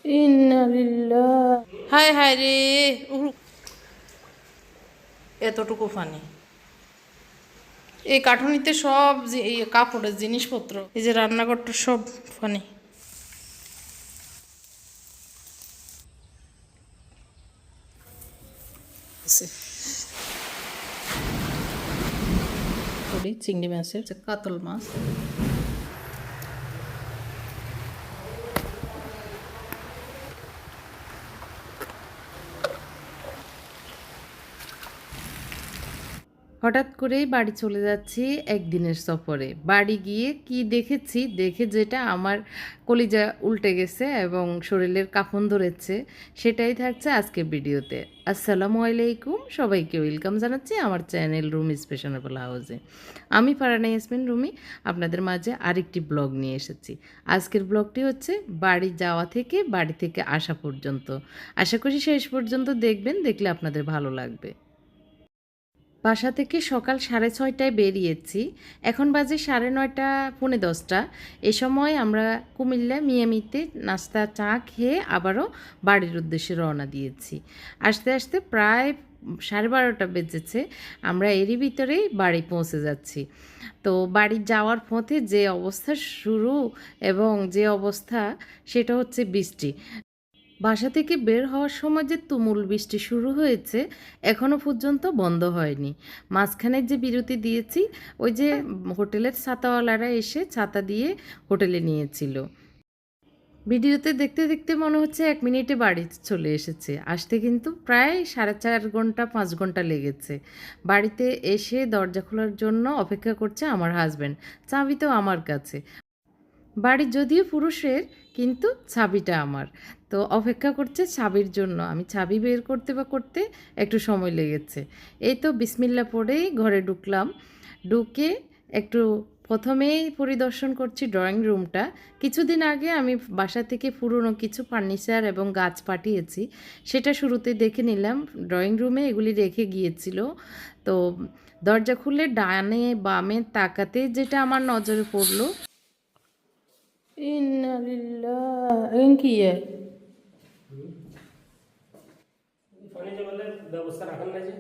ইন্নালিল্লাহ। হায় হায় রে, এতটুকু পানি। এই কাঠুনিতে সব এই কাপড়ের জিনিসপত্র, এই যে রান্নাঘরটা সব পানি। চিংড়ি মাছের কাতল মাছ। হঠাৎ করেই বাড়ি চলে যাচ্ছি একদিনের সফরে। বাড়ি গিয়ে কি দেখেছি, দেখে যেটা আমার কলিজা উল্টে গেছে এবং শরীরের কাঁপন ধরেছে, সেটাই থাকছে আজকের ভিডিওতে। আসসালামু আলাইকুম, সবাইকে ওয়েলকাম জানাচ্ছি আমার চ্যানেল রুমি স্পেশাল হাউসে। আমি ফারহানা ইয়াসমিন রুমি আপনাদের মাঝে আরেকটি ব্লগ নিয়ে এসেছি। আজকের ব্লগটি হচ্ছে বাড়ি যাওয়া থেকে বাড়ি থেকে আসা পর্যন্ত। আশা করি শেষ পর্যন্ত দেখবেন, দেখলে আপনাদের ভালো লাগবে। বাসা থেকে সকাল 6:30টায় বেরিয়েছি, এখন বাজে 9:30 পৌনে 10টা। এ সময় আমরা কুমিল্লা মিয়ামিতে নাস্তা চা খেয়ে আবারও বাড়ির উদ্দেশ্যে রওনা দিয়েছি। আসতে আসতে প্রায় 12:30 বেজেছে। আমরা এরই ভিতরেই বাড়ি পৌঁছে যাচ্ছি। তো বাড়ি যাওয়ার পথে যে অবস্থা শুরু এবং যে অবস্থা, সেটা হচ্ছে বৃষ্টি। বাসা থেকে বের হওয়ার সময় যে তুমুল বৃষ্টি শুরু হয়েছে, এখনও পর্যন্ত বন্ধ হয়নি। মাঝখানে যে বিরতি দিয়েছি, ওই যে হোটেলের ছাতাওয়ালারা এসে ছাতা দিয়ে হোটেলে নিয়েছিল। ভিডিওতে দেখতে দেখতে মনে হচ্ছে 1 মিনিটে বাড়ি চলে এসেছে, আসতে কিন্তু প্রায় 4.5 ঘন্টা 5 ঘন্টা লেগেছে। বাড়িতে এসে দরজা খোলার জন্য অপেক্ষা করছে আমার হাজব্যান্ড, চাবি তো আমার কাছে। বাড়ি যদিও পুরুষের, কিন্তু চাবিটা আমার। তো অপেক্ষা করছে চাবির জন্য। আমি চাবি বের করতে একটু সময় লেগেছে। এই তো বিসমিল্লা পড়েই ঘরে ঢুকলাম। ঢুকে একটু প্রথমেই পরিদর্শন করছি ড্রয়িং রুমটা। কিছুদিন আগে আমি বাসা থেকে পুরনো কিছু ফার্নিচার এবং গাছ পাঠিয়েছি, সেটা শুরুতে দেখে নিলাম। ড্রয়িং রুমে এগুলি রেখে গিয়েছিল। তো দরজা খুলে ডানে বামে তাকাতে যেটা আমার নজরে পড়লো, ইন্না লিল্লাহ, কি ব্যবস্থা রাখার নাই যে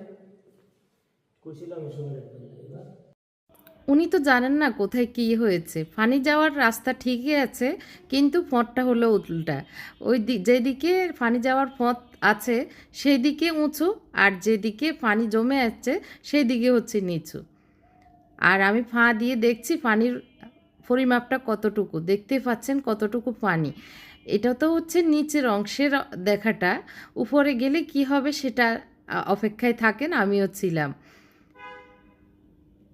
কইছিলাম এবার। উনি তো জানেন না কোথায় কী হয়েছে। ফানি যাওয়ার রাস্তা ঠিকই আছে, কিন্তু পথটা হলো উল্টা। যেদিকে ফানি যাওয়ার পথ আছে সেই দিকে উঁচু, আর যেদিকে পানি জমে আছে সেই দিকে হচ্ছে নিচু। আর আমি ফাঁ দিয়ে দেখছি পানির পরিমাপটা কতটুকু, দেখতে পাচ্ছেন কতটুকু পানি। এটা তো হচ্ছে নিচের অংশের দেখাটা, উপরে গেলে কি হবে সেটা অপেক্ষায় থাকেন, আমিও ছিলাম।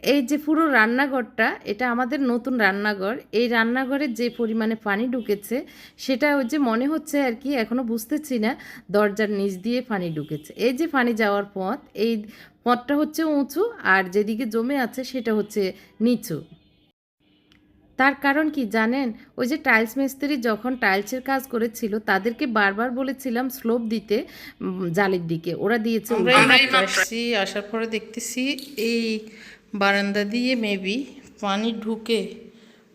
এই যে পুরো রান্নাঘরটা, এটা আমাদের নতুন রান্নাঘর। এই রান্নাঘরে যে পরিমাণে পানি ঢুকেছে, সেটা ওই যে মনে হচ্ছে আর কি, এখনও বুঝতেছি না, দরজার নিচ দিয়ে পানি ঢুকেছে। এই যে পানি যাওয়ার পথ, এই পথটা হচ্ছে উঁচু, আর যেদিকে জমে আছে সেটা হচ্ছে নিচু। তার কারণ কি জানেন? ওই যে টাইলস মিস্ত্রি যখন টাইলসের কাজ করেছিল, তাদেরকে বারবার বলেছিলাম স্লোপ দিতে জালির দিকে, ওরা দিয়েছে। আসছি, আসার পরে দেখতেছি এই বারান্দা দিয়ে মেবি পানি ঢুকে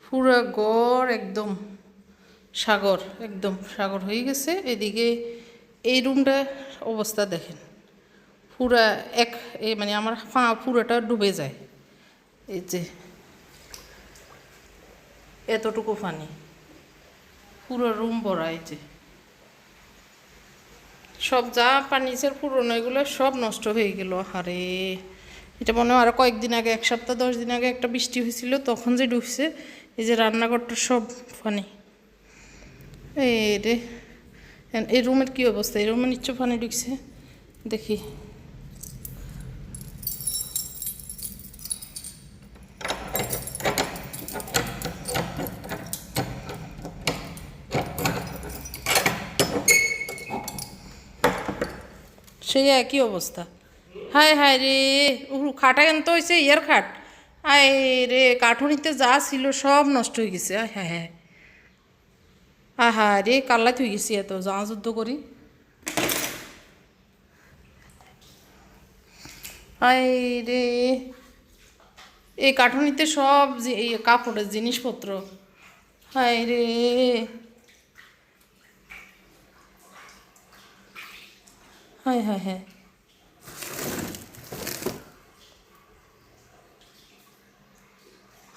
পুরো গড় একদম সাগর, একদম সাগর হয়ে গেছে। এদিকে এই রুমটা অবস্থা দেখেন, পুরা মানে আমার পা পুরোটা ডুবে যায়। এই যে এতটুকু পানি, পুরো রুম ভরা। এই যে সব যা ফার্নিচার পুরনো, এগুলো সব নষ্ট হয়ে গেল। আরে এটা মনে হয় আরও কয়েকদিন আগে, 1 সপ্তাহ 10 দিন আগে একটা বৃষ্টি হয়েছিল, তখন যে ঢুকছে। এই যে রান্নাঘরটা সব পানি। এই রে, এই রুমের কী অবস্থা? এই রুমে নিশ্চয় পানি ঢুকছে, দেখি। সেই একই অবস্থা। হায় হায় রে, খাটা এত হয়েছে, ইয়ার খাট। আয় রে, কাঠুনিতে যা ছিল সব নষ্ট হয়ে গেছে। আয় হ্যাঁ হ্যাঁ, আহা রে, কাল্লা থুই গেছি এত যা যুদ্ধ করি। আয় রে, এই কাঠুনিতে সব এই কাপড়ের জিনিসপত্র। হায় রে, হায় হায় হ্যাঁ,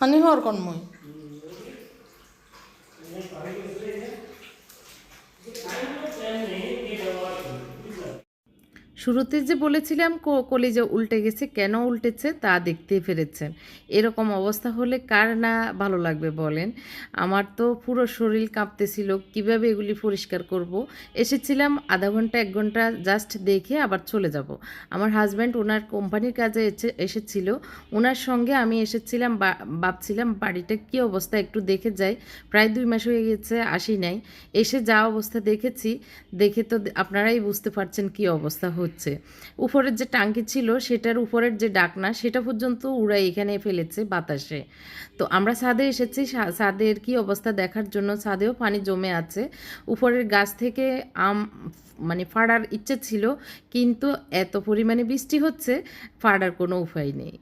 হানি হওয়ার কন্ময় শুরুতে যে বলেছিলাম কলিজা উল্টে গেছে, কেন উল্টেছে তা দেখতেই পেরেছেন। এরকম অবস্থা হলে কার না ভালো লাগবে বলেন? আমার তো পুরো শরীর কাঁপতেছিল, কিভাবে এগুলি পরিষ্কার করব। এসেছিলাম আধা ঘন্টা ১ ঘন্টা জাস্ট দেখে আবার চলে যাব। আমার হাজব্যান্ড ওনার কোম্পানির কাজে এসেছিল, ওনার সঙ্গে আমি এসেছিলাম, ভাবছিলাম বাড়িটা কী অবস্থা একটু দেখে যাই। প্রায় ২ মাস হয়ে গেছে আসি নাই। এসে যা অবস্থা দেখেছি, দেখে তো আপনারাই বুঝতে পারছেন কী অবস্থা হচ্ছে। উপরের যে টাঙ্কি ছিল সেটার উপরের যে ডাকনা সেটা পর্যন্ত উড়াই এখানে ফেলেছে বাতাসে। তো আমরা ছাদে এসেছি, ছাদের কী অবস্থা দেখার জন্য। ছাদেও পানি জমে আছে। উপরের গাছ থেকে আম মানে ফাড়ার ইচ্ছে ছিল, কিন্তু এত পরিমাণে বৃষ্টি হচ্ছে, ফাড়ার কোনো উপায় নেই।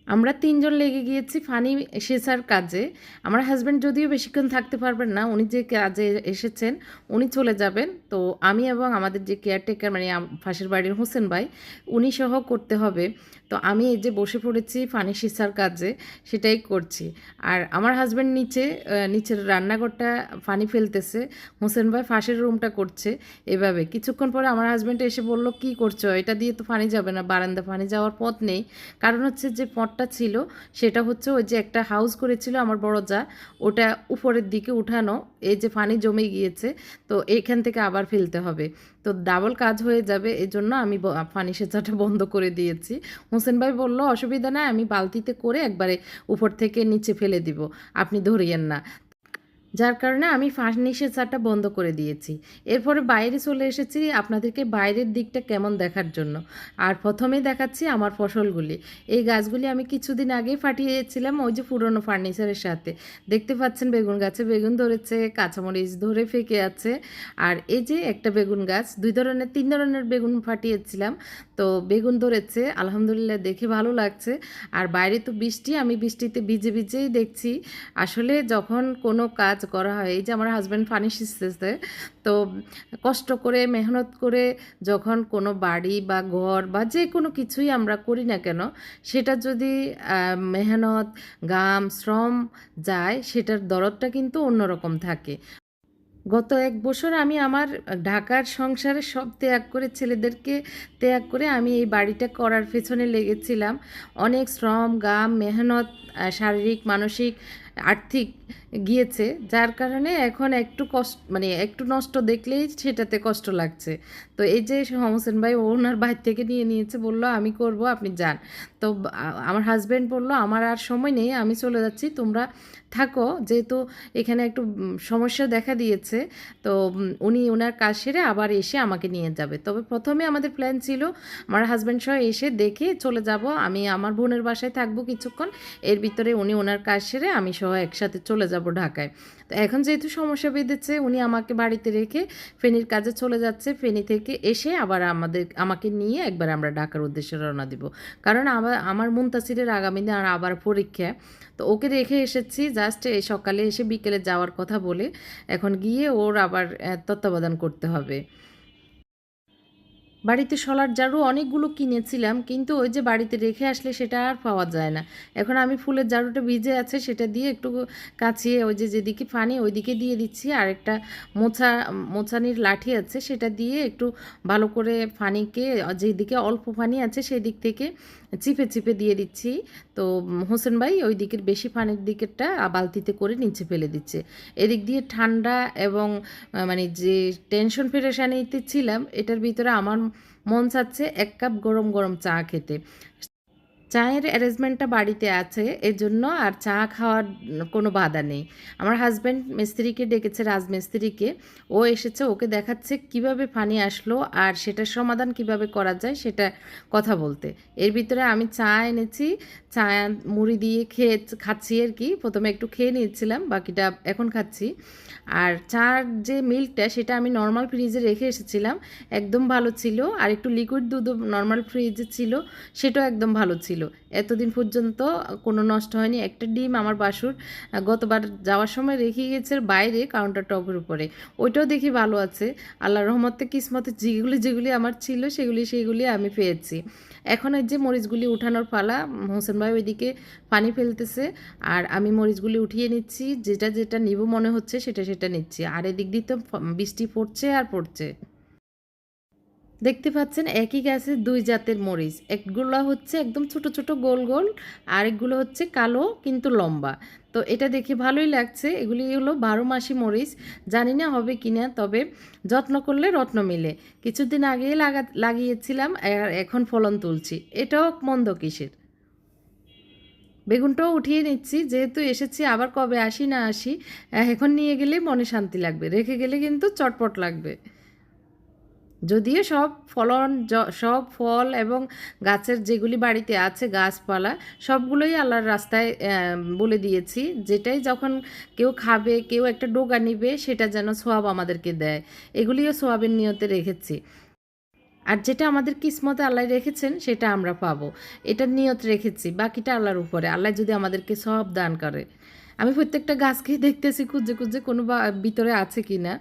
আমরা ৩ জন লেগে গিয়েছি পানি সেচার কাজে। আমার হাসব্যান্ড যদিও বেশিক্ষণ থাকতে পারবেন না, উনি যে কাজে এসেছেন উনি চলে যাবেন। তো আমি এবং আমাদের যে কেয়ারটেকার মানে পাশের বাড়ির হোসেন ভাই, উনি সহ করতে হবে। তো আমি এই যে বসে পড়েছি পানি সেচার কাজে, সেটাই করছি। আর আমার হাসব্যান্ড নিচের রান্নাঘরটা পানি ফেলতেছে, হোসেন ভাই পাশের রুমটা করছে। এভাবে কিছুক্ষণ পরে আমার হাসব্যান্ড এসে বলল, "কী করছো? এটা দিয়ে তো পানি যাবে না, বারান্দা পানি যাওয়ার পথ নেই।" কারণ হচ্ছে যে পথটা ছিল সেটা হচ্ছে ওই যে একটা হাউস করেছিল আমার বড় যা, ওটা উপরের দিকে উঠানো। এই যে পানি জমে গিয়েছে, তো এইখান থেকে আবার ফেলতে হবে। তো ডাবল কাজ হয়ে যাবে, এজন্য আমি পানি সেচাটা বন্ধ করে দিয়েছি। হোসেন ভাই বলল, "অসুবিধা নাই, আমি বালতিতে করে একবারে উপর থেকে নিচে ফেলে দিব, আপনি ধরিয়েন না।" যার কারণে আমি ফার্নিচার চাটা বন্ধ করে দিয়েছি। এরপরে বাইরে চলে এসেছি আপনাদেরকে বাইরের দিকটা কেমন দেখার জন্য। আর প্রথমেই দেখাচ্ছি আমার ফসলগুলি। এই গাছগুলি আমি কিছুদিন আগেই ফাটিয়েছিলাম ওই যে পুরনো ফার্নিচারের সাথে। দেখতে পাচ্ছেন বেগুন গাছে বেগুন ধরেছে, কাঁচামরিচ ধরে ফেঁকে আছে। আর এই যে একটা বেগুন গাছ, ৩ ধরনের বেগুন ফাটিয়েছিলাম। তো বেগুন ধরেছে, আলহামদুলিল্লাহ, দেখে ভালো লাগছে। আর বাইরে তো বৃষ্টি, আমি বৃষ্টিতে ভিজে ভিজেই দেখছি। আসলে যখন কোনো কাজ করা হয়, এই যে আমার হাজব্যান্ড পানি সেচতেছে, তো কষ্ট করে মেহনত করে যখন কোনো বাড়ি বা ঘর বা যে কোনো কিছুই আমরা করি না কেন, সেটা যদি মেহনত, ঘাম, শ্রম যায়, সেটার দরদটা কিন্তু অন্যরকম থাকে। গত ১ বছর আমি আমার ঢাকার সংসারে সব ত্যাগ করে, ছেলেদেরকে ত্যাগ করে আমি এই বাড়িটা করার পেছনে লেগেছিলাম। অনেক শ্রম, ঘাম, মেহনত, শারীরিক, মানসিক, আর্থিক গিয়েছে। যার কারণে এখন একটু মানে একটু নষ্ট দেখলেই সেটাতে কষ্ট লাগছে। তো এই যে হোসেন ভাই ওনার বাহির থেকে নিয়ে নিয়েছে, বলল, "আমি করব, আপনি যান।" তো আমার হাসব্যান্ড বলল, "আমার আর সময় নেই, আমি চলে যাচ্ছি, তোমরা থাকো।" যেহেতু এখানে একটু সমস্যা দেখা দিয়েছে, তো উনি ওনার কাজ সেরে আবার এসে আমাকে নিয়ে যাবে। তবে প্রথমে আমাদের প্ল্যান ছিল আমার হাসব্যান্ড সহ এসে দেখে চলে যাব। আমি আমার বোনের বাসায় থাকবো কিছুক্ষণ। এর ভিতরে উনি ওনার কাজ সেরে আমি সহ একসাথে চলে যাব ঢাকায়। তো এখন যেহেতু সমস্যা বেঁধেছে, উনি আমাকে বাড়িতে রেখে ফেনীর কাজে চলে যাচ্ছে। ফেনী থেকে এসে আবার আমাকে নিয়ে একবার আমরা ঢাকার উদ্দেশ্যে রওনা দিব। কারণ আমার মুনতাসিরের আগামী দিন আবার পরীক্ষা। তো ওকে রেখে এসেছি, জাস্ট এই সকালে এসে বিকেলে যাওয়ার কথা বলে। এখন গিয়ে ওর আবার তত্ত্বাবধান করতে হবে। বাড়িতে শলার ঝাড়ু অনেকগুলো কিনেছিলাম, কিন্তু ওই যে বাড়িতে রেখে আসলে সেটা আর পাওয়া যায় না। এখন আমি ফুলের ঝাড়ুটা ভিজে আছে, সেটা দিয়ে একটু কাচিয়ে ওই যে যেদিকে পানি ওইদিকে দিয়ে দিচ্ছি। আর একটা মোছানির লাঠি আছে, সেটা দিয়ে একটু ভালো করে পানিকে, যেদিকে অল্প পানি আছে সেদিক থেকে চিপে চিপে দিয়ে দিচ্ছি। তো হোসেন ভাই ওই দিকের বেশি পানির দিকেরটা বালতিতে করে নিচে ফেলে দিচ্ছে। এদিক দিয়ে ঠান্ডা এবং মানে যে টেনশন পেরেশানিতে ছিলাম, এটার ভিতরে আমার মন চাচ্ছে ১ কাপ গরম গরম চা খেতে। চায়ের অ্যারেঞ্জমেন্টটা বাড়িতে আছে, এজন্য আর চা খাওয়ার কোনো বাধা নেই। আমার হাসব্যান্ড মিস্ত্রিকে ডেকেছে, রাজমিস্ত্রিকে। ও এসেছে, ওকে দেখাচ্ছে কিভাবে পানি আসলো আর সেটার সমাধান কিভাবে করা যায় সেটা কথা বলতে। এর ভিতরে আমি চা এনেছি, চা মুড়ি দিয়ে খাচ্ছি আর কি। প্রথমে একটু খেয়ে নিয়েছিলাম, বাকিটা এখন খাচ্ছি। আর চার যে মিল্কটা সেটা আমি নর্মাল ফ্রিজে রেখে এসেছিলাম, একদম ভালো ছিল। আর একটু লিকুইড দুধও নর্মাল ফ্রিজে ছিল, সেটাও একদম ভালো ছিল। ছিল। এতদিন পর্যন্ত কোনো নষ্ট হয়নি। একটা ডিম আমার বাসুর গতবার যাওয়ার সময় রেখে গেছে বাইরে কাউন্টার টপের উপরে। ওইটাও দেখি ভালো আছে। আল্লাহর রহমতে কিসমতে যেগুলি আমার ছিল সেগুলি আমি পেয়েছি। এখন এই যে মরিচগুলি উঠানোর পালা। হোসেন ভাই ওইদিকে পানি ফেলতেছে আর আমি মরিচগুলি উঠিয়ে নিচ্ছি। যেটা নিব মনে হচ্ছে সেটা নিচ্ছি। আর এদিক দিয়ে তো বৃষ্টি পড়ছে আর পড়ছে। দেখতে পাচ্ছেন একই গাছের ২ জাতের মরিচ। একগুলো হচ্ছে একদম ছোট, ছোট গোল, গোল, আরেকগুলো হচ্ছে কালো কিন্তু লম্বা। তো এটা দেখে ভালোই লাগছে। এগুলি হলো ১২ মাসি মরিচ। জানি না হবে কিনা, তবে যত্ন করলে রত্ন মেলে। কিছুদিন আগেই লাগিয়েছিলাম আর এখন ফলন তুলছি। এটাও মন্দ কিসের। বেগুনটাও উঠিয়ে নিচ্ছি, যেহেতু এসেছি আবার কবে আসি না আসি। এখন নিয়ে গেলে মনে শান্তি লাগবে, রেখে গেলে কিন্তু চটপট লাগবে। যদিও সব ফল এবং গাছের যেগুলি বাড়িতে আছে গাছপালা সবগুলোই আল্লাহর রাস্তায় বলে দিয়েছি। যেটাই যখন কেউ খাবে, কেউ একটা ডোগা নিবে, সেটা যেন সোয়াব আমাদেরকে দেয়। এগুলিও সোয়াবের নিয়তে রেখেছি। আর যেটা আমাদের কিসমতে আল্লাহ রেখেছেন সেটা আমরা পাবো। এটার নিয়ত রেখেছি, বাকিটা আল্লাহর উপরে। আল্লাহ যদি আমাদেরকে সওয়াব দান করে। আমি প্রত্যেকটা গাছকেই দেখতেছি খুঁজে খুঁজে কোনো ভিতরে আছে কি না।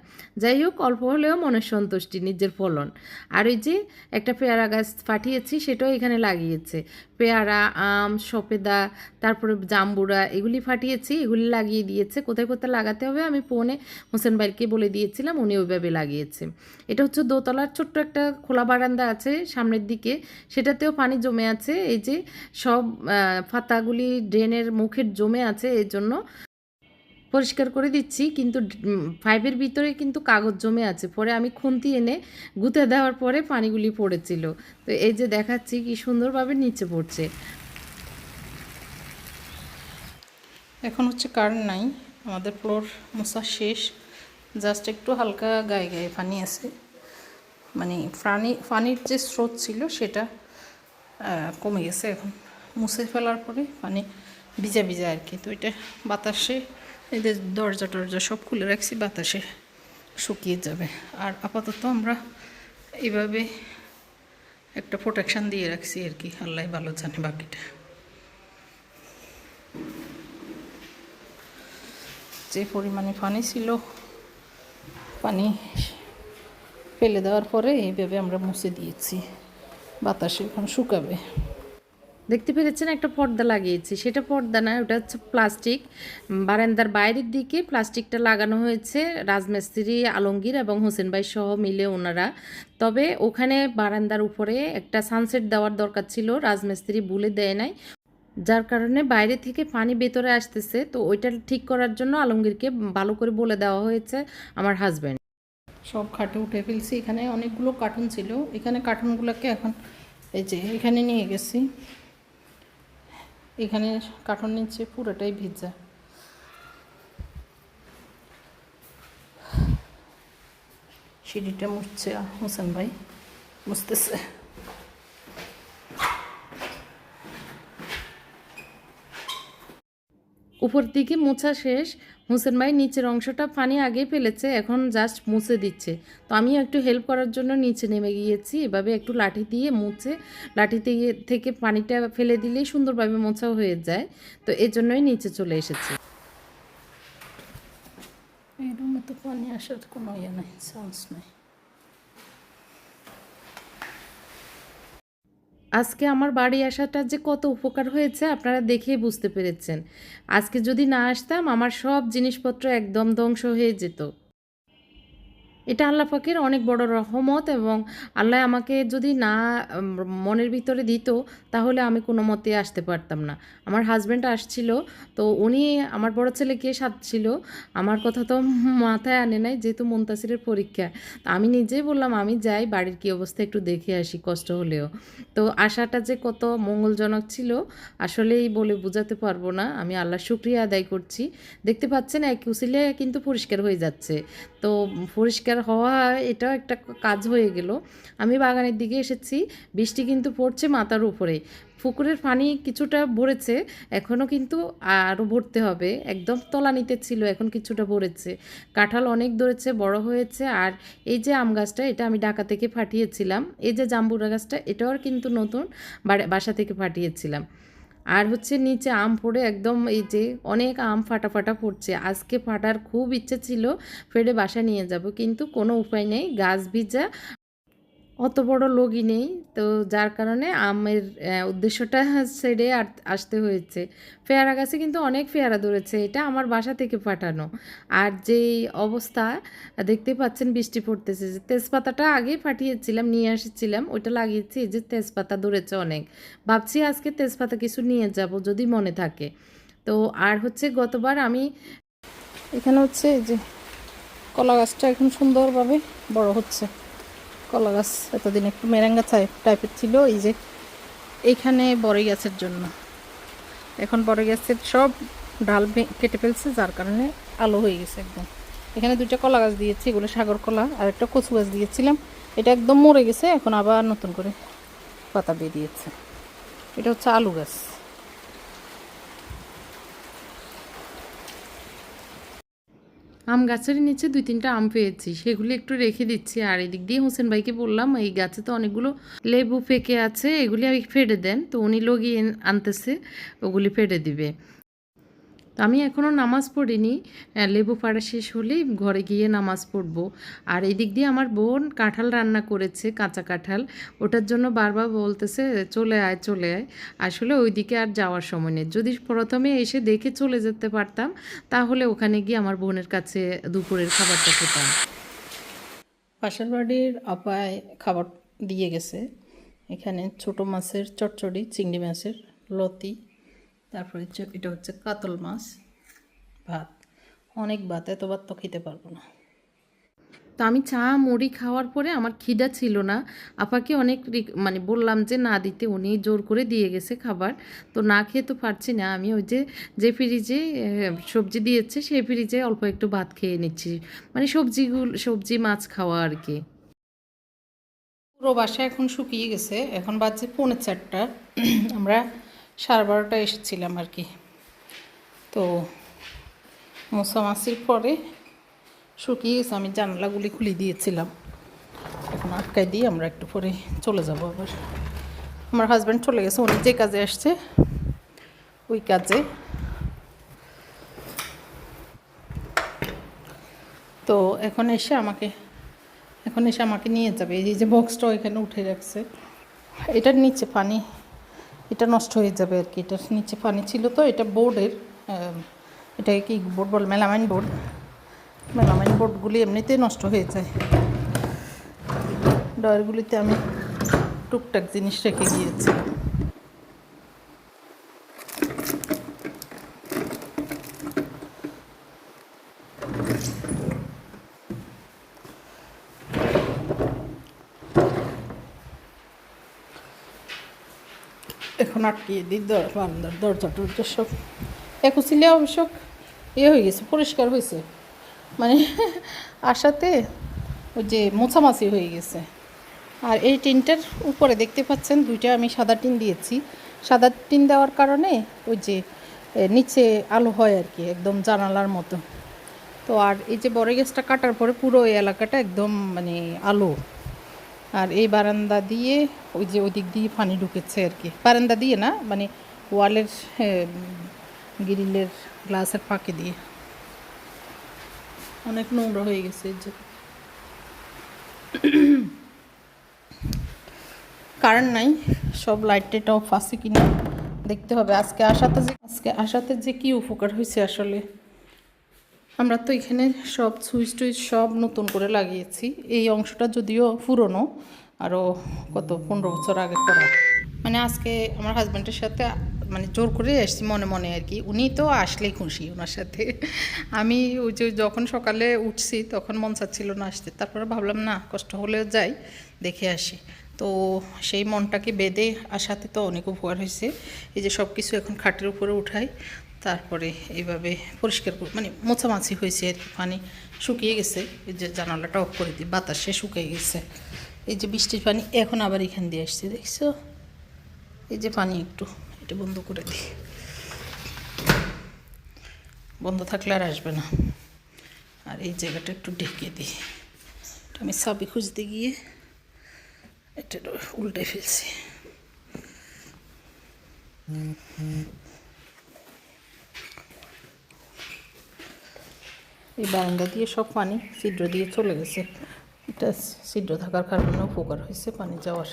যাই হোক, অল্প হলেও মনের সন্তুষ্টি, নিজের ফলন। আর ওই যে একটা পেয়ারা গাছ পাঠিয়েছি সেটাও এখানে লাগিয়েছে। পেয়ারা, আম, সফেদা, তারপরে জাম্বুরা এগুলি ফাটিয়েছি, এগুলি লাগিয়ে দিয়েছে। কোথায় কোথায় লাগাতে হবে আমি ফোনে হোসেন ভাইকে বলে দিয়েছিলাম, উনি ওইভাবে লাগিয়েছে। এটা হচ্ছে দোতলার ছোট্ট একটা খোলা বারান্দা আছে সামনের দিকে, সেটাতেও পানি জমে আছে। এই যে সব পাতাগুলি ড্রেনের মুখের জমে আছে, এই জন্য পরিষ্কার করে দিচ্ছি। কিন্তু পাইপের ভিতরে কিন্তু কাগজ জমে আছে। পরে আমি খুন্তি এনে গুঁতে দেওয়ার পরে পানিগুলি পড়েছিল। তো এই যে দেখাচ্ছি কি সুন্দরভাবে নিচে পড়ছে। এখন হচ্ছে কারেন্ট নাই, আমাদের ফ্লোর মোছা শেষ। জাস্ট একটু হালকা গায়ে গায়ে পানি আছে, মানে পানির যে স্রোত ছিল সেটা কমে গেছে। এখন মুছে ফেলার পরে পানি ভিজা ভিজা আর কি। তো এটা বাতাসে, এদের দরজা টরজা সব খুলে রাখছি, বাতাসে শুকিয়ে যাবে। আর আপাতত আমরা এইভাবে একটা প্রোটেকশান দিয়ে রাখছি আর কি। আল্লাহ ভালো জানে বাকিটা। যে পরিমাণে পানি ছিল, পানি ফেলে দেওয়ার পরে এইভাবে আমরা মুছে দিয়েছি, বাতাসে এখন শুকাবে। দেখতে পেরেছেন একটা পর্দা লাগিয়েছি, সেটা পর্দা না, ওটা হচ্ছে প্লাস্টিক। বারান্দার বাইরের দিকে প্লাস্টিকটা লাগানো হয়েছে রাজমিস্ত্রি আলমগীর এবং হোসেন ভাই সহ মিলে ওনারা। তবে ওখানে বারান্দার উপরে একটা সানসেট দেওয়ার দরকার ছিল, রাজমিস্ত্রি বলে দেয় নাই, যার কারণে বাইরে থেকে পানি ভেতরে আসতেছে। তো ওইটা ঠিক করার জন্য আলমগীরকে ভালো করে বলে দেওয়া হয়েছে আমার হাজব্যান্ড। সব খাটে উঠে ফেলছি। এখানে অনেকগুলো কার্টুন ছিল, এখানে কার্টুনগুলোকে এখন এই যে এখানে নিয়ে গেছি। এখানে কার্টুন নিচে পুরোটাই ভিজা। সিঁড়িটা মুছছে হোসেন ভাই, মুছতেছে। উপর দিকে মোছা শেষ। হোসেন ভাই নিচের অংশটা পানি আগেই ফেলেছে, এখন জাস্ট মুছে দিচ্ছে। তো আমিও একটু হেল্প করার জন্য নিচে নেমে গিয়েছি। এভাবে একটু লাঠি দিয়ে মুছে, লাঠি থেকে পানিটা ফেলে দিলেই সুন্দরভাবে মোছাও হয়ে যায়। তো এই জন্যই নিচে চলে এসেছি। এই রুমে তো পানি আসার কোনো ইয়ে নাই, চান্স নাই। আজকে আমার বাড়ি আসাটা যে কত উপকার হয়েছে আপনারা দেখেই বুঝতে পেরেছেন। আজকে যদি না আসতাম আমার সব জিনিসপত্র একদম ধ্বংস হয়ে যেত। এটা আল্লাহ পাকের অনেক বড় রহমত, এবং আল্লাহ আমাকে যদি না মনের ভিতরে দিত তাহলে আমি কোনো মতে আসতে পারতাম না। আমার হাজব্যান্ড আসছিল, তো উনি আমার বড় ছেলেকে সাথছিল। আমার কথা তো মাথায় আনে নাই, যেহেতু মুনতাসিরের পরীক্ষা। তো আমি নিজেই বললাম আমি যাই, বাড়ির কী অবস্থা একটু দেখে আসি কষ্ট হলেও। তো আশাটা যে কত মঙ্গলজনক ছিল আসলেই বলে বোঝাতে পারবো না। আমি আল্লাহর শুকরিয়া আদায় করছি। দেখতে পাচ্ছেন এক উসিলে কিন্তু পরিষ্কার হয়ে যাচ্ছে। তো পরিষ্কার পরিষ্কার হওয়া এটাও একটা কাজ হয়ে গেল। আমি বাগানের দিকে এসেছি, বৃষ্টি কিন্তু পড়ছে মাথার উপরে। পুকুরের পানি কিছুটা ভরেছে, এখনও কিন্তু আরও ভরতে হবে। একদম তলানিতে ছিল, এখন কিছুটা ভরেছে। কাঁঠাল অনেক ধরেছে, বড় হয়েছে। আর এই যে আম গাছটা, এটা আমি ঢাকা থেকে পাঠিয়েছিলাম। এই যে জাম্বুরা গাছটা, এটাও কিন্তু নতুন বাসা থেকে পাঠিয়েছিলাম। আর হচ্ছে নিচে আম পড়ে একদম এই যে অনেক আম ফাটা ফাটা পড়ছে। আজকে ফাটার খুব ইচ্ছে ছিল, ফেড়ে বাসা নিয়ে যাব, কিন্তু কোনো উপায় নেই, গাছ ভিজা, অত বড় লগই নেই। তো যার কারণে আমের উদ্দেশ্যটা ছেড়ে আসতে হয়েছে। পেয়ারা গাছে কিন্তু অনেক পেয়ারা ধরেছে, এটা আমার বাসা থেকে পাঠানো। আর যেই অবস্থা দেখতে পাচ্ছেন, বৃষ্টি পড়তেছে, যে তেজপাতাটা আগেই পাঠিয়েছিলাম, নিয়ে এসেছিলাম, ওইটা লাগিয়েছি। এই যে তেজপাতা ধরেছে অনেক, ভাবছি আজকে তেজপাতা কিছু নিয়ে যাব যদি মনে থাকে। তো আর হচ্ছে গতবার আমি এখানে হচ্ছে এই যে কলা গাছটা এখন সুন্দরভাবে বড় হচ্ছে। কলা গাছ এতদিন একটু মেরেঙ্গা টাইপের ছিল, এই যে এইখানে বড়ই গাছের জন্য এখন বড়ই গাছের সব ডাল কেটে ফেলছে, যার কারণে আলো হয়ে গেছে একদম। এখানে 2টা কলা গাছ দিয়েছি, এগুলো সাগর কলা, আর একটা কচু গাছ দিয়েছিলাম, এটা একদম মরে গেছে, এখন আবার নতুন করে পাতা বেরিয়েছে। এটা হচ্ছে আলু গাছ। আম গাছের নিচে 2-3টা আম পেয়েছি, সেগুলি একটু রেখে দিচ্ছি। আর এদিক দিয়ে হোসেন ভাইকে বললাম, এই গাছে তো অনেকগুলো লেবু পেকে আছে, এগুলি আমি ফেটে দেন। তো উনি লগিয়ে আনতেছে, ওগুলি ফেটে দিবে। তো আমি এখনও নামাজ পড়িনি, লেবু পাড়া শেষ হলেই ঘরে গিয়ে নামাজ পড়বো। আর এদিক দিয়ে আমার বোন কাঁঠাল রান্না করেছে, কাঁচা কাঁঠাল, ওটার জন্য বারবার বলতেছে চলে আয় চলে আয়। আসলে ওইদিকে আর যাওয়ার সময় নেই। যদি প্রথমে এসে দেখে চলে যেতে পারতাম, তাহলে ওখানে গিয়ে আমার বোনের কাছে দুপুরের খাবারটা খেতাম। পাশের বাড়ির আপায় খাবার দিয়ে গেছে। এখানে ছোট মাছের চচ্চড়ি, চিংড়ি মাছের লতি, তারপরে এটা হচ্ছে কাতল মাছ, ভাত। অনেক ভাত, এত ভাত তো খেতে পারবো না। তো আমি চা মুড়ি খাওয়ার পরে আমার খিদা ছিল না। আপাকে অনেক মানে বললাম যে না দিতে, উনি জোর করে দিয়ে গেছে খাবার। তো না খেয়ে তো পারছি না, আমি ওই যে যে ফ্রিজে সবজি দিয়েছে সেই ফ্রিজে অল্প একটু ভাত খেয়ে নিচ্ছি, মানে সবজি মাছ খাওয়া আর কি। পুরো বাসা এখন শুকিয়ে গেছে, এখন বাজছে 4:45। আমরা 12:30 এসেছিলাম আর কি। তো মোছামাছির পরে শুকিয়ে গেছে, আমি জানলাগুলি খুলে দিয়েছিলাম, এখন আটকাই দিয়ে আমরা একটু পরে চলে যাব আবার। আমার হাজব্যান্ড চলে গেছে, উনি যে কাজে আসছে ওই কাজে। তো এখন এসে আমাকে নিয়ে যাবে। এই যে বক্সটাও এখানে উঠে রাখছে, এটার নিচে পানি, এটা নষ্ট হয়ে যাবে আর কি। এটার নিচে পানি ছিল, তো এটা বোর্ডের, এটা কি বোর্ড বল, মেলামাইন বোর্ড। মেলামাইন বোর্ডগুলি এমনিতেই নষ্ট হয়ে যায়। ডয়ারগুলিতে আমি টুকটাক জিনিস রেখে গিয়েছি। এখন আটকিয়ে দিই বারান্দার দরজা টরজা সব। ছিল অবশ্য হয়ে গেছে, পরিষ্কার হয়েছে, মানে আসাতে ওই যে মোছামাছি হয়ে গেছে। আর এই টিনটার উপরে দেখতে পাচ্ছেন 2টা আমি সাদা টিন দিয়েছি। সাদা টিন দেওয়ার কারণে ওই যে নিচে আলো হয় আর কি, একদম জানালার মতো। তো আর এই যে বড় গাছটা কাটার পরে পুরো এই এলাকাটা একদম মানে আলো। আর এই বারান্দা দিয়ে ওই যে ওই দিক দিয়ে পানি ঢুকেছে আর কি, বারান্দা দিয়ে না, মানে ওয়ালের গ্রিলের গ্লাসের ফাঁকে দিয়ে অনেক নোংরা হয়ে গেছে। যে কারেন্ট নাই, সব লাইট টাইট অফ আছে কিনা দেখতে হবে। আজকে আসাতে যে কি উপকার হয়েছে আসলে। আমরা তো এখানে সব সুইচ টুইচ সব নতুন করে লাগিয়েছি। এই অংশটা যদিও পুরনো, আরও কত 15 বছর আগে করা। মানে আজকে আমার হাজব্যান্ডের সাথে মানে জোর করে আসছি মনে মনে আর কি। উনি তো আসলেই খুশি ওনার সাথে। আমি ওই যে যখন সকালে উঠছি তখন মন চাচ্ছিল না আসতে, তারপরে ভাবলাম না, কষ্ট হলেও যাই, দেখে আসি। তো সেই মনটাকে বেঁধে আসাতে তো অনেক উপকার হয়েছে। এই যে সব কিছু এখন খাটের উপরে উঠাই, তারপরে এইভাবে পরিষ্কার মানে মোছামাছি হয়েছে আর কি, পানি শুকিয়ে গেছে। এই যে জানালাটা অফ করে দিই, বাতাসে শুকিয়ে গেছে। এই যে বৃষ্টির পানি এখন আবার এখান দিয়ে আসছে, দেখছো? এই যে পানি একটু এটা বন্ধ করে দিই, বন্ধ থাকলে আর আসবে না। আর এই জায়গাটা একটু ঢেকে দিই। আমি চাবি খুঁজতে গিয়ে এটা উল্টে ফেলছি। এই বারান্দা দিয়ে সব পানি ছিদ্র দিয়ে চলে গেছে। এটা ছিদ্র থাকার কারণে উপকার হয়েছে পানি যাওয়ার।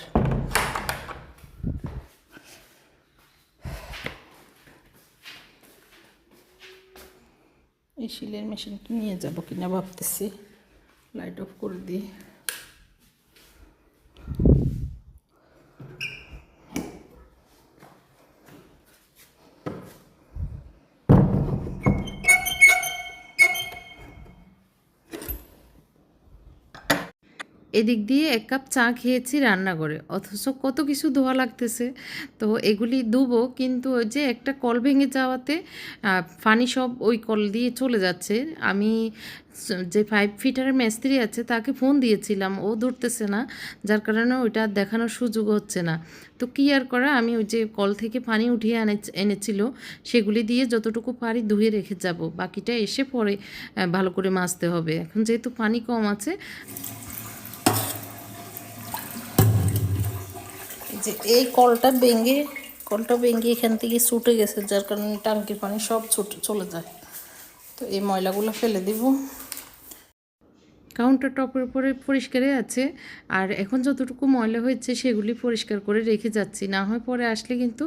এই সিলের মেশিনটা নিয়ে যাব কিনা ভাবতেছি। লাইট অফ করে দিই। এদিক দিয়ে ১ কাপ চা খেয়েছি রান্নাঘরে, অথচ কত কিছু ধোয়া লাগতেছে। তো এগুলি ধুবো, কিন্তু ওই যে একটা কল ভেঙে যাওয়াতে পানি সব ওই কল দিয়ে চলে যাচ্ছে। আমি যে 5 ফিটারের মিস্ত্রি আছে তাকে ফোন দিয়েছিলাম, ও ধরতেছে না, যার কারণে ওইটা আর দেখানোর সুযোগ হচ্ছে না। তো কী আর করা, আমি ওই যে কল থেকে পানি উঠিয়ে এনেছিল সেগুলি দিয়ে যতটুকু পারি ধুয়ে রেখে যাব, বাকিটা এসে পরে ভালো করে মাজতে হবে। এখন যেহেতু পানি কম আছে। যে এই কলটা ভেঙে এখান থেকে ছুটে গেছে, যার কারণে টাঙ্কির পানি সব চলে যায়। তো এই ময়লাগুলো ফেলে দিব। কাউন্টার টপের উপরে পরিষ্কারই আছে, আর এখন যতটুকু ময়লা হয়েছে সেগুলি পরিষ্কার করে রেখে যাচ্ছি, না হয় পরে আসলে কিন্তু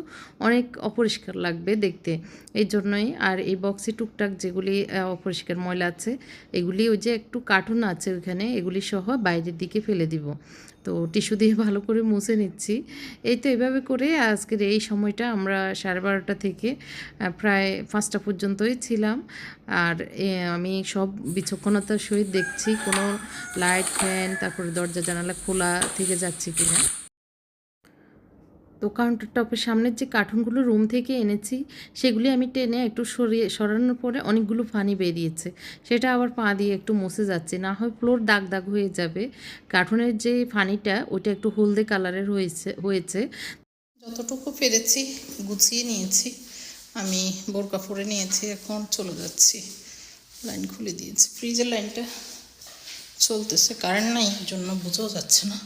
অনেক অপরিষ্কার লাগবে দেখতে, এই জন্যই। আর এই বক্সে টুকটাক যেগুলি অপরিষ্কার ময়লা আছে এগুলি ওই যে একটু কার্টুন আছে ওইখানে, এগুলি সহ বাইরের দিকে ফেলে দিব। তো টিস্যু দিয়ে ভালো করে মুছে নিচ্ছি। এই তো এভাবে করে আজকের এই সময়টা আমরা 12:30 থেকে প্রায় 5টা পর্যন্তই ছিলাম। আর আমি সব বিচক্ষণতার সহিত দেখছি কোনো লাইট, ফ্যান, তারপরে দরজা জানালা খোলা থেকে যাচ্ছে কিনা। তো কাউন্টার টপের সামনের যে কার্টুনগুলো রুম থেকে এনেছি সেগুলি আমি টেনে একটু সরানোর পরে অনেকগুলো পানি বেরিয়েছে, সেটা আবার পা দিয়ে একটু মুছে যাচ্ছে, না হয় ফ্লোর দাগ দাগ হয়ে যাবে। কার্টুনের যে পানিটা ওইটা একটু হলদে কালারের হয়েছে। যতটুকু পেরেছি গুছিয়ে নিয়েছি, আমি বোরকা পরে নিয়েছি, এখন চলে যাচ্ছি। লাইন খুলে দিয়েছি, ফ্রিজের লাইনটা চলতেছে, কারেন্ট নাই জন্য বোঝাও যাচ্ছে না।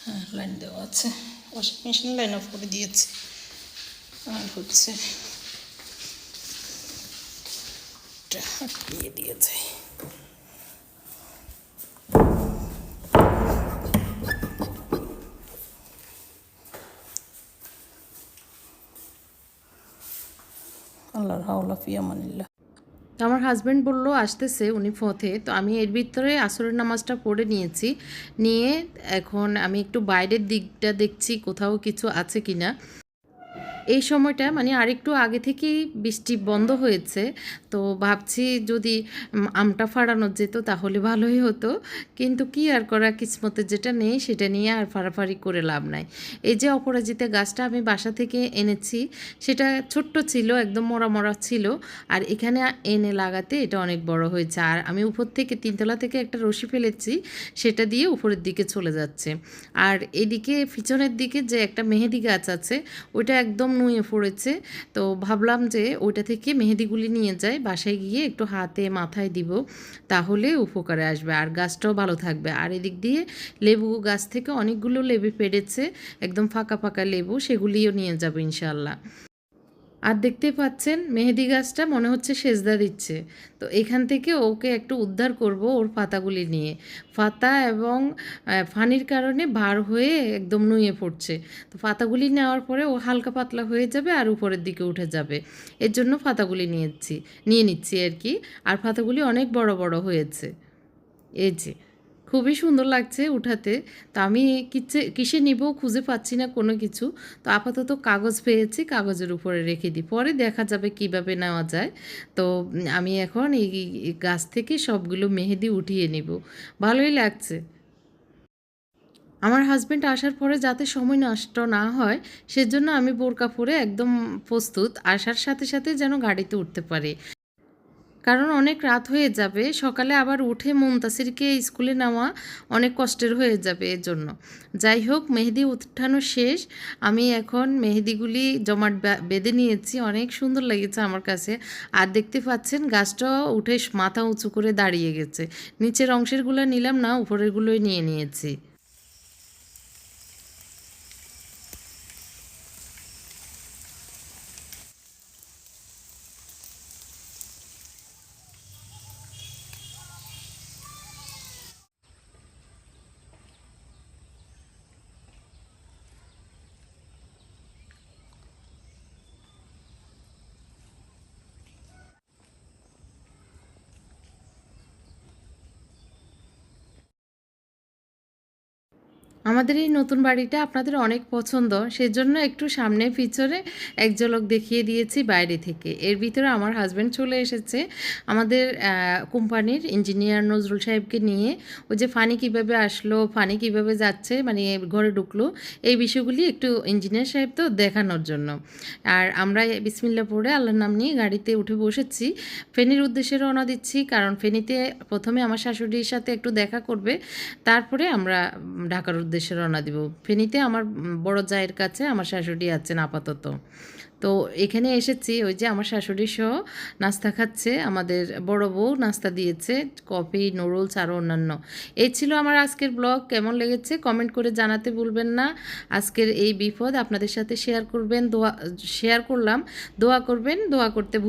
হ্যাঁ, লাইন দেওয়া আছে। ওয়াশিং মেশিন লাইন অফ করে দিয়েছি। আর হচ্ছে আটকিয়ে দিয়েছে। আল্লাহর হাওলা ফি আমানিল্লাহ। আমার হাজব্যান্ড বলল আসতেছে, উনি পথে। তো আমি এর ভিতরে আসরের নামাজটা পড়ে নিয়েছি, নিয়ে এখন আমি একটু বাইরের দিকটা দেখছি কোথাও কিছু আছে কিনা। এই সময়টা মানে আরেকটু আগে থেকেই বৃষ্টি বন্ধ হয়েছে, তো ভাবছি যদি আমটা ফাড়ানো যেত তাহলে ভালোই হতো, কিন্তু কি আর করা, কিসমতে যেটা নেই সেটা নিয়ে আর ফাড়াফাড়ি করে লাভ নাই। এই যে অপরাজিতা গাছটা আমি বাসা থেকে এনেছি, সেটা ছোট্ট ছিল, একদম মরা মরা ছিল, আর এখানে এনে লাগাতে এটা অনেক বড় হয়েছে। আর আমি উপর থেকে 3তলা থেকে একটা রশি ফেলেছি, সেটা দিয়ে উপরের দিকে চলে যাচ্ছে। আর এদিকে পিছনের দিকে যে একটা মেহেদি গাছ আছে ওইটা একদম নুয়ে পড়েছে, তো ভাবলাম যে ওইটা থেকে মেহেদিগুলি নিয়ে যাই, বাসায় গিয়ে একটু হাতে মাথায় দিব, তাহলে উপকারে আসবে আর গাছটাও ভালো থাকবে। আর এদিক দিয়ে লেবু গাছ থেকে অনেকগুলো লেবু পেড়েছে, একদম ফাঁকা ফাঁকা লেবু, সেগুলিও নিয়ে যাবো ইনশাল্লাহ। আর দেখতে পাচ্ছেন মেহেদি গাছটা মনে হচ্ছে সেজদা দিচ্ছে, তো এখান থেকে ওকে একটু উদ্ধার করব ওর পাতাগুলি নিয়ে। পাতা এবং পানির কারণে ভার হয়ে একদম নুয়ে পড়ছে, তো পাতাগুলি নেওয়ার পরে ও হালকা পাতলা হয়ে যাবে আর উপরের দিকে উঠে যাবে, এর জন্য পাতাগুলি নিয়ে নিচ্ছি আর কি। আর পাতাগুলি অনেক বড় বড় হয়েছে, এই যে খুবই সুন্দর লাগছে উঠাতে। তো আমি কিসে নিব খুঁজে পাচ্ছি না কোনো কিছু, তো আপাতত কাগজ পেয়েছি, কাগজের উপরে রেখে দিই, পরে দেখা যাবে কিভাবে নেওয়া যায়। তো আমি এখন এই গাছ থেকে সবগুলো মেহেদি উঠিয়ে নিব, ভালোই লাগছে। আমার হাজব্যান্ড আসার পরে যাতে সময় নষ্ট না হয় সেজন্য আমি বোরকা পরে একদম প্রস্তুত, আসার সাথে সাথে যেন গাড়িতে উঠতে পারে, কারণ অনেক রাত হয়ে যাবে, সকালে আবার উঠে মুনতাসিরকে স্কুলে নেওয়া অনেক কষ্টের হয়ে যাবে এর জন্য। যাই হোক, মেহেদি উঠানো শেষ, আমি এখন মেহেদিগুলি জমাট বেঁধে নিয়েছি, অনেক সুন্দর লেগেছে আমার কাছে। আর দেখতে পাচ্ছেন গাছটাও উঠে মাথা উঁচু করে দাঁড়িয়ে গেছে, নিচের অংশেরগুলো নিলাম না, উপরেরগুলোই নিয়ে নিয়েছি। আমাদের এই নতুন বাড়িটা আপনাদের অনেক পছন্দ, সেজন্য একটু সামনে পিছনে এক ঝলক দেখিয়ে দিয়েছি বাইরে থেকে। এর ভিতরে আমার হাজব্যান্ড চলে এসেছে আমাদের কোম্পানির ইঞ্জিনিয়ার নজরুল সাহেবকে নিয়ে। ওই যে ফানি কিভাবে আসলো, ফানি কিভাবে যাচ্ছে, মানে ঘরে ঢুকলো, এই বিষয়গুলি একটু ইঞ্জিনিয়ার সাহেব তো দেখানোর জন্য। আর আমরা বিসমিল্লাহ পড়ে আল্লাহর নাম নিয়ে গাড়িতে উঠে বসেছি, ফেনীর উদ্দেশ্যে রওনা দিচ্ছি। কারণ ফেনীতে প্রথমে আমার শাশুড়ির সাথে একটু দেখা করবে, তারপরে আমরা ঢাকার উদ্দেশ্যে রওনা দিব। ফেনীতে আমার বড় জায়ের কাছে আমার শাশুড়ি আছেন আপাতত। তো এখানে এসেছি, ওই যে আমার শাশুড়ি সহ নাস্তা খাচ্ছে, আমাদের বড় বউ নাস্তা দিয়েছে, কফি, নুডলস আরও অন্যান্য। এই ছিল আমার আজকের ব্লগ। কেমন লেগেছে কমেন্ট করে জানাতে ভুলবেন না। আজকের এই বিপদ আপনাদের সাথে শেয়ার করবেন, শেয়ার করলাম, দোয়া করবেন, দোয়া করতে